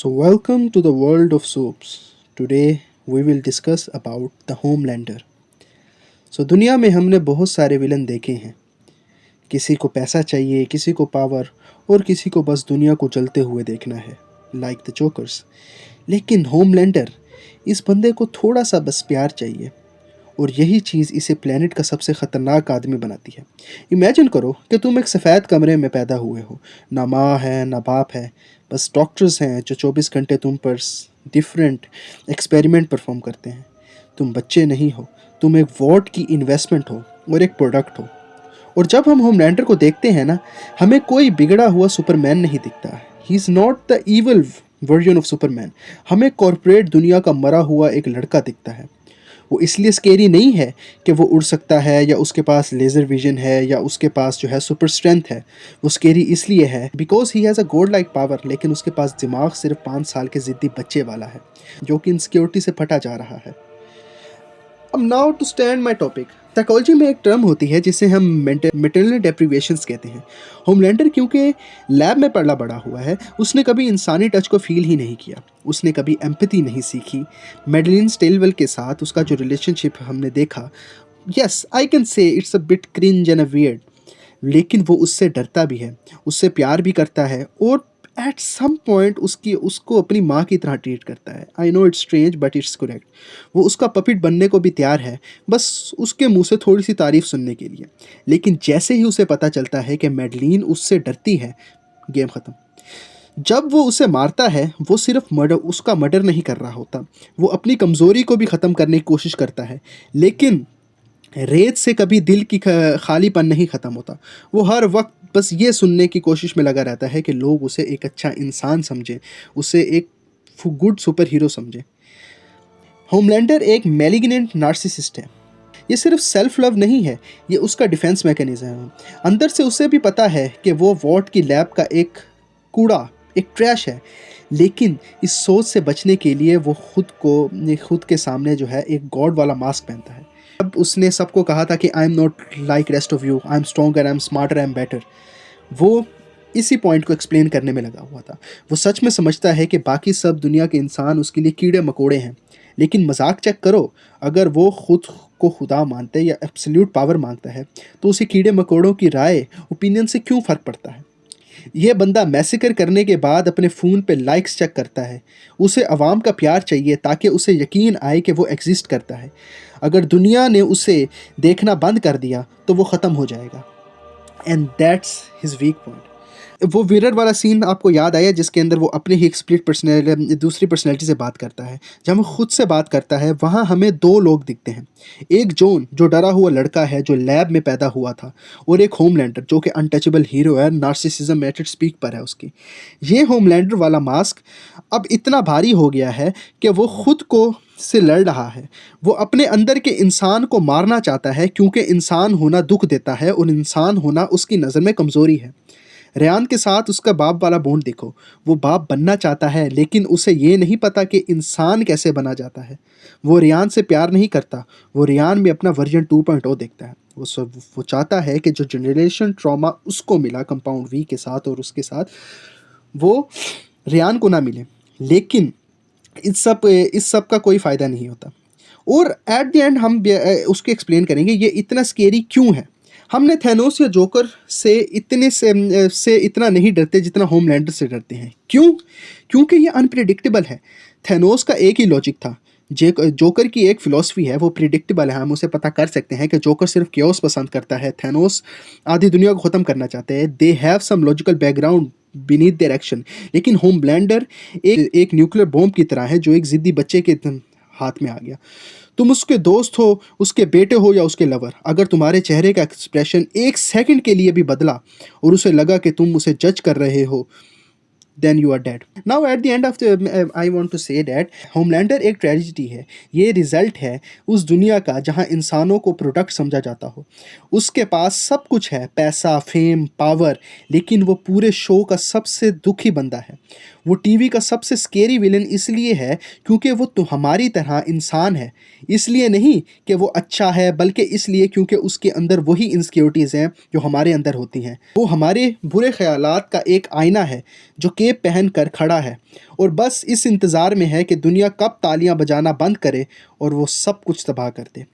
So welcome to the world of soaps. Today we will discuss about the Homelander. So दुनिया में हमने बहुत सारे विलन देखे हैं। किसी को पैसा चाहिए, किसी को पावर और किसी को बस दुनिया को चलते हुए देखना है, लाइक द जोकर्स। लेकिन होमलैंडर, इस बंदे को थोड़ा सा बस प्यार चाहिए और यही चीज़ इसे प्लेनेट का सबसे ख़तरनाक आदमी बनाती है। इमेजिन करो कि तुम एक सफ़ेद कमरे में पैदा हुए हो, ना माँ है ना बाप है, बस डॉक्टर्स हैं जो 24 घंटे तुम पर डिफरेंट एक्सपेरिमेंट परफॉर्म करते हैं। तुम बच्चे नहीं हो, तुम एक वॉट की इन्वेस्टमेंट हो और एक प्रोडक्ट हो। और जब हम होमलैंडर को देखते हैं ना, हमें कोई बिगड़ा हुआ सुपरमैन नहीं दिखता। He is not the evil version of Superman. हमें कॉरपोरेट दुनिया का मरा हुआ एक लड़का दिखता है। वो इसलिए स्केरी नहीं है कि वो उड़ सकता है या उसके पास लेज़र विजन है या उसके पास जो है सुपर स्ट्रेंथ है। वो स्केरी इसलिए है because he has a God like power, लेकिन उसके पास दिमाग सिर्फ 5 साल के ज़िद्दी बच्चे वाला है जो कि इनसिक्योरिटी से फटा जा रहा है। अब now to stand my topic. Psychology में एक टर्म होती है जिसे हम मेटरनल डेप्रिवेशंस कहते हैं। होमलैंडर क्योंकि लैब में पला बड़ा हुआ है, उसने कभी इंसानी टच को फील ही नहीं किया। उसने कभी एम्पैथी नहीं सीखी। मेडलिन स्टेलवेल के साथ उसका जो रिलेशनशिप हमने देखा, yes I can say it's a bit cringe and a weird, लेकिन वो उससे डरता भी है, उससे प्यार भी करता है और एट सम पॉइंट उसको अपनी माँ की तरह ट्रीट करता है। I know it's strange but it's correct. वो उसका पपिट बनने को भी तैयार है, बस उसके मुंह से थोड़ी सी तारीफ सुनने के लिए। लेकिन जैसे ही उसे पता चलता है कि मेडलिन उससे डरती है, गेम ख़त्म। जब वो उसे मारता है, वो सिर्फ मर्डर नहीं कर रहा होता, वो अपनी कमज़ोरी को भी ख़त्म करने की कोशिश करता है। लेकिन रेत से कभी दिल की खालीपन नहीं ख़त्म होता। वो हर वक्त बस ये सुनने की कोशिश में लगा रहता है कि लोग उसे एक अच्छा इंसान समझें, उसे एक गुड सुपर हीरो समझें। होमलैंडर एक मैलिग्नेंट नार्सिसिस्ट है। ये सिर्फ सेल्फ लव नहीं है, ये उसका डिफेंस मैकेनिज्म है। अंदर से उसे भी पता है कि वो वॉट की लैब का एक कूड़ा, एक ट्रैश है। लेकिन इस सोच से बचने के लिए वो खुद के सामने जो है एक गॉड वाला मास्क पहनता है। अब उसने सबको कहा था कि I am not like rest of you, I am stronger, I am smarter, I am better. वो इसी पॉइंट को एक्सप्लेन करने में लगा हुआ था। वो सच में समझता है कि बाकी सब दुनिया के इंसान उसके लिए कीड़े मकोड़े हैं। लेकिन मजाक चेक करो, अगर वो खुद को खुदा मानते या एब्सोल्यूट पावर मांगता है, तो उसे कीड़े मकोड़ों की राय, ओपिनियन से क्यों फ़र्क पड़ता है? ये बंदा मैसेकर करने के बाद अपने फ़ोन पे लाइक्स चेक करता है। उसे अवाम का प्यार चाहिए ताकि उसे यकीन आए कि वो एग्जिस्ट करता है। अगर दुनिया ने उसे देखना बंद कर दिया तो वो ख़त्म हो जाएगा। And that's his weak point. वो विरर वाला सीन आपको याद आया जिसके अंदर वो अपने ही एक स्प्लिट पर्सनैलिटी, दूसरी पर्सनैलिटी से बात करता है। जब वो खुद से बात करता है, वहाँ हमें दो लोग दिखते हैं। एक जॉन जो डरा हुआ लड़का है जो लैब में पैदा हुआ था, और एक होमलैंडर जो कि अनटचेबल हीरो है, नार्सिसिज्म एट इट्स पीक पर है उसकी। ये होमलैंडर वाला मास्क अब इतना भारी हो गया है कि वो खुद को से लड़ रहा है। वो अपने अंदर के इंसान को मारना चाहता है क्योंकि इंसान होना दुख देता है और इंसान होना उसकी नज़र में कमज़ोरी है। रेयान के साथ उसका बाप वाला बॉन्ड देखो। वो बाप बनना चाहता है लेकिन उसे ये नहीं पता कि इंसान कैसे बना जाता है। वो रेयान से प्यार नहीं करता, वो रेयान में अपना वर्जन 2.0 देखता है। वो चाहता है कि जो जनरेशन ट्रॉमा उसको मिला कंपाउंड वी के साथ और उसके साथ, वो रेयान को ना मिले। लेकिन इस सब का कोई फ़ायदा नहीं होता। और एट द एंड हम उसको एक्सप्लेन करेंगे ये इतना स्केरी क्यों है। हमने थैनोस या जोकर से इतना नहीं डरते जितना होमलैंडर से डरते हैं। क्यों? क्योंकि ये अनप्रिडिक्टेबल है। थैनोस का एक ही लॉजिक था, जोकर की एक फ़िलॉसफी है, वो प्रिडिक्टेबल है। हम उसे पता कर सकते हैं कि जोकर सिर्फ क्योस पसंद करता है, थैनोस आधी दुनिया को ख़त्म करना चाहते हैं। They have some logical background beneath their action. लेकिन होमलैंडर एक न्यूक्लियर बॉम्ब की तरह है जो एक ज़िद्दी बच्चे के हाथ में आ गया। तुम उसके दोस्त हो, उसके बेटे हो या उसके लवर, अगर तुम्हारे चेहरे का एक्सप्रेशन एक सेकंड के लिए भी बदला और उसे लगा कि तुम उसे जज कर रहे हो, then you are dead. Now at the end of the I want to say that Homelander एक ट्रेजिडी है। ये रिजल्ट है उस दुनिया का जहां इंसानों को प्रोडक्ट समझा जाता हो। उसके पास सब कुछ है, पैसा, फेम, पावर, लेकिन वो पूरे शो का सबसे दुखी बंदा है। वो टीवी का सबसे स्केरी विलन इसलिए है क्योंकि वो तो हमारी तरह इंसान है। इसलिए नहीं कि वो अच्छा है, बल्कि इसलिए क्योंकि उसके अंदर वही इनसिक्योरिटीज़ हैं जो हमारे अंदर होती हैं। वो हमारे बुरे ख़यालात का एक आईना है जो केप पहन कर खड़ा है और बस इस इंतज़ार में है कि दुनिया कब तालियां बजाना बंद करे और वो सब कुछ तबाह कर दे।